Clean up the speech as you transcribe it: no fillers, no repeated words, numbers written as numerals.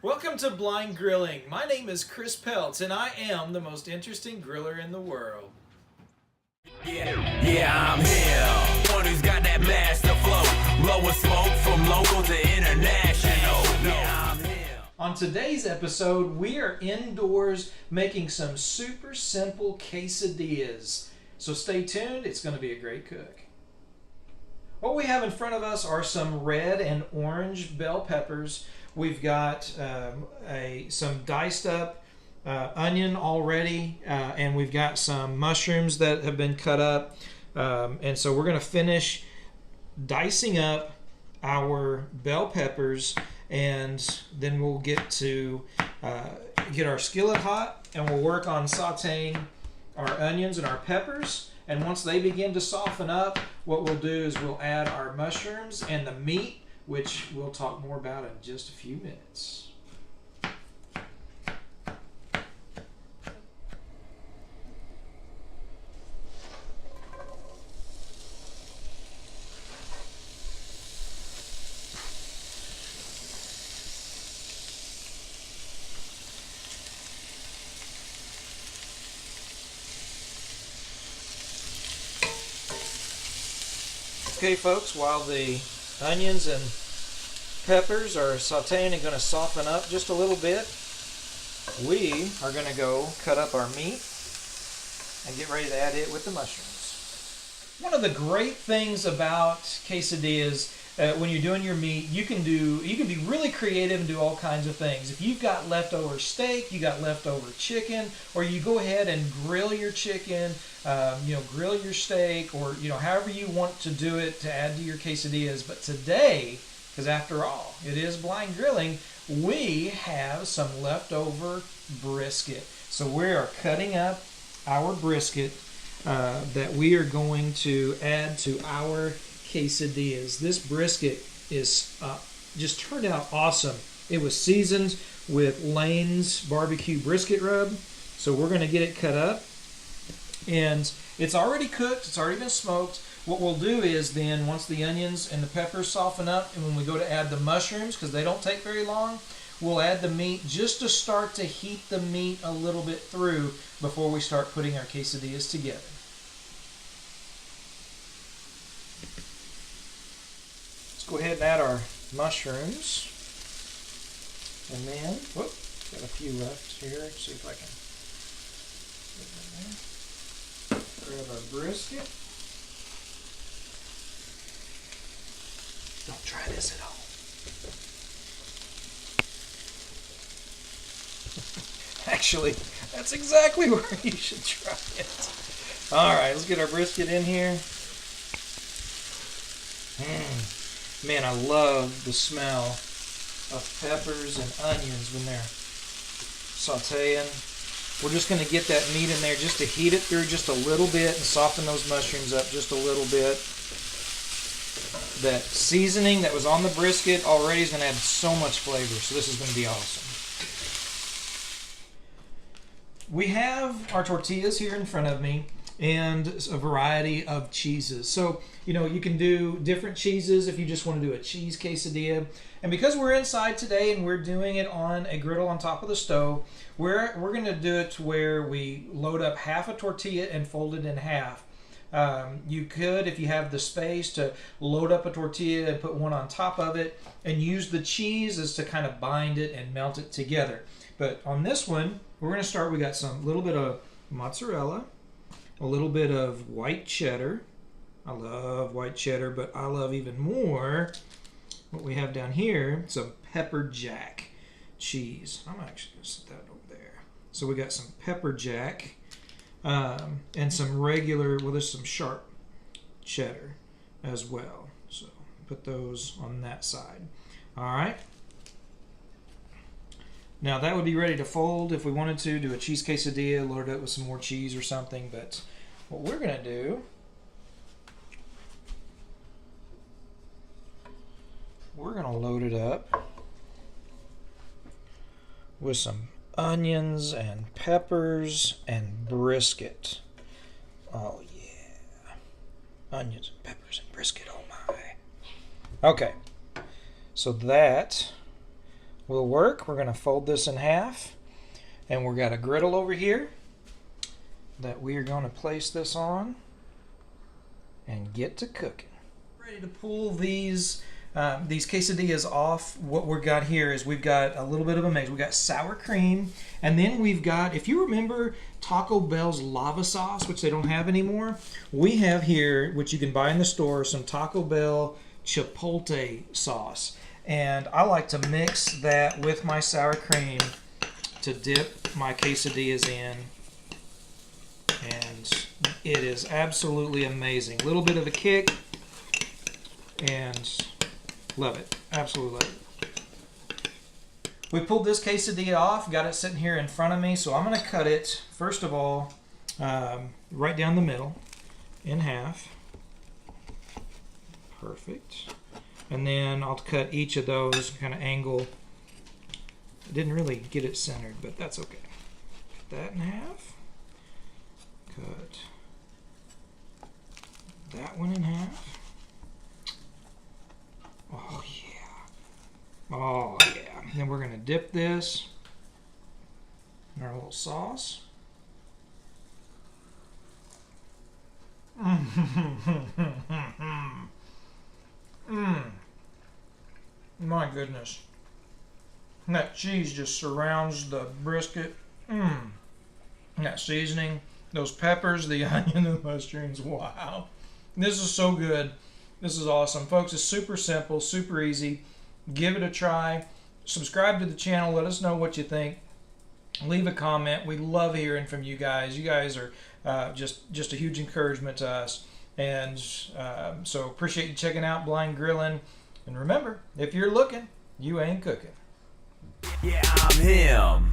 Welcome to Blind Grilling. My name is Chris Peltz, and I am the most interesting griller in the world. Yeah, I'm here. One who's got that master flow. Blowing smoke from local to international. Yeah, I'm here. On today's episode, we are indoors making some super simple quesadillas. So stay tuned, it's going to be a great cook. What we have in front of us are some red and orange bell peppers. We've got some diced up onion already, and we've got some mushrooms that have been cut up. And so we're going to finish dicing up our bell peppers, and then we'll get to get our skillet hot, and we'll work on sauteing our onions and our peppers. And once they begin to soften up, what we'll do is we'll add our mushrooms and the meat, which we'll talk more about in just a few minutes. Okay, folks, while the onions and peppers are sauteing and going to soften up just a little bit, we are going to go cut up our meat and get ready to add it with the mushrooms. One of the great things about quesadillas, when you're doing your meat, you can be really creative and do all kinds of things. If you've got leftover steak, you got leftover chicken, or you go ahead and grill your chicken, grill your steak, or however you want to do it to add to your quesadillas. But today, because after all, it is blind grilling, we have some leftover brisket. So we are cutting up our brisket that we are going to add to our quesadillas. This brisket is just turned out awesome. It was seasoned with Lane's barbecue brisket rub. So we're going to get it cut up. And it's already cooked. It's already been smoked. What we'll do is then, once the onions and the peppers soften up, and when we go to add the mushrooms, because they don't take very long, we'll add the meat just to start to heat the meat a little bit through before we start putting our quesadillas together. Let's go ahead and add our mushrooms. And then, whoop, got a few left here. Let's see if I can get in there. Grab our brisket. Don't try this at all. Actually, that's exactly where you should try it. All right, let's get our brisket in here. Man, I love the smell of peppers and onions when they're sauteing. We're just going to get that meat in there just to heat it through just a little bit and soften those mushrooms up just a little bit. That seasoning that was on the brisket already is going to add so much flavor, so this is going to be awesome. We have our tortillas here in front of me and a variety of cheeses. So, you can do different cheeses if you just want to do a cheese quesadilla. And because we're inside today and we're doing it on a griddle on top of the stove, we're going to do it to where we load up half a tortilla and fold it in half. You could, if you have the space, to load up a tortilla and put one on top of it and use the cheese as to kind of bind it and melt it together. But on this one, we're going to start, we got some little bit of mozzarella, a little bit of white cheddar. I love white cheddar, but I love even more what we have down here, some pepper jack cheese. I'm actually going to set that over there. So we got some pepper jack. And some regular, there's some sharp cheddar as well. So put those on that side. All right. Now that would be ready to fold if we wanted to do a cheese quesadilla, load it up with some more cheese or something. But what we're going to do, we're going to load it up with some onions and peppers and brisket. Oh yeah. Onions and peppers and brisket, oh my. Okay. So that will work. We're going to fold this in half, and we've got a griddle over here that we are going to place this on and get to cooking. Ready to pull these quesadillas off. What we've got here is we've got a little bit of a mix. We've got sour cream, and then we've got, if you remember Taco Bell's lava sauce, which they don't have anymore, we have here, which you can buy in the store, some Taco Bell chipotle sauce. And I like to mix that with my sour cream to dip my quesadillas in. And it is absolutely amazing. A little bit of a kick, and love it. Absolutely love it. We pulled this quesadilla off, got it sitting here in front of me, so I'm going to cut it, first of all, right down the middle, in half. Perfect. And then I'll cut each of those, kind of angle. I didn't really get it centered, but that's okay. Cut that in half. Cut that one in half. Oh yeah. Oh yeah. And then we're going to dip this in our little sauce. My goodness. And that cheese just surrounds the brisket. And that seasoning, those peppers, the onion and mushrooms. Wow. This is so good. This is awesome. Folks, it's super simple, super easy. Give it a try. Subscribe to the channel. Let us know what you think. Leave a comment. We love hearing from you guys. You guys are just a huge encouragement to us. And so appreciate you checking out Blind Grilling. And remember, if you're looking, you ain't cooking. Yeah, I'm him.